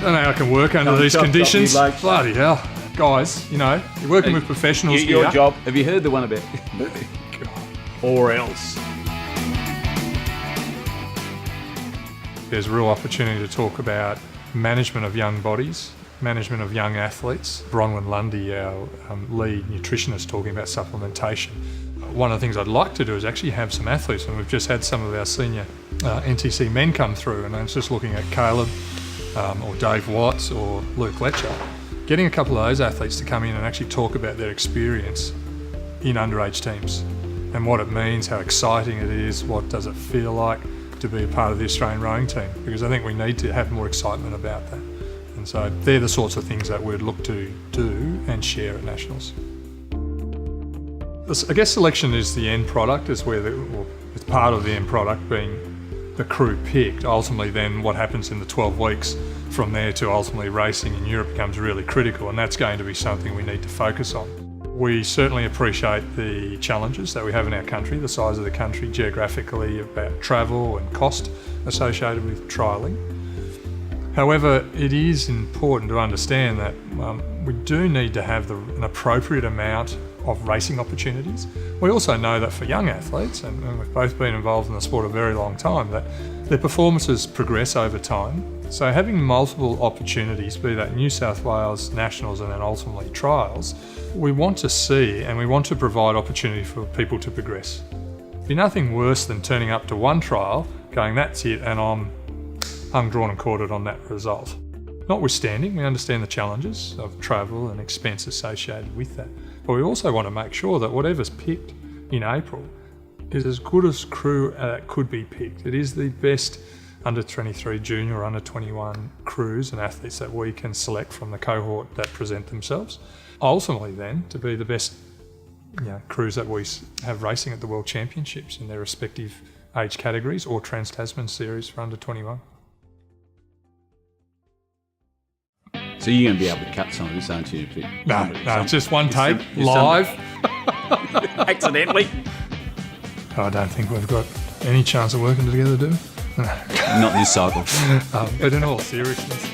don't know how I can work under these conditions. Bloody hell. Guys, you know, you're working with professionals here. Your job. Have you heard the one about or else? There's a real opportunity to talk about management of young bodies, management of young athletes. Bronwyn Lundy, our lead nutritionist, talking about supplementation. One of the things I'd like to do is actually have some athletes, and we've just had some of our senior NTC men come through, and I was just looking at Caleb or Dave Watts or Luke Letcher, getting a couple of those athletes to come in and actually talk about their experience in underage teams and what it means, how exciting it is, what does it feel like to be a part of the Australian rowing team, because I think we need to have more excitement about that. And so they're the sorts of things that we'd look to do and share at Nationals. I guess selection is the end product, is where it's part of the end product being the crew picked. Ultimately then what happens in the 12 weeks from there to ultimately racing in Europe becomes really critical, and that's going to be something we need to focus on. We certainly appreciate the challenges that we have in our country, the size of the country geographically, about travel and cost associated with trialling. However, it is important to understand that we do need to have an appropriate amount of racing opportunities. We also know that for young athletes, and we've both been involved in the sport a very long time, that their performances progress over time. So having multiple opportunities, be that New South Wales, Nationals and then ultimately trials, we want to see and we want to provide opportunity for people to progress. It'd be nothing worse than turning up to one trial, going that's it and I'm hung, drawn and quartered on that result. Notwithstanding, we understand the challenges of travel and expense associated with that. But we also want to make sure that whatever's picked in April is as good as crew could be picked. It is the best under 23 junior or under 21 crews and athletes that we can select from the cohort that present themselves. Ultimately then, to be the best crews that we have racing at the World Championships in their respective age categories or Trans-Tasman series for under 21. So you're going to be able to cut some of this, aren't you? No, it's just one take, live. Accidentally. I don't think we've got any chance of working together, do we? Not this cycle. But in all seriousness,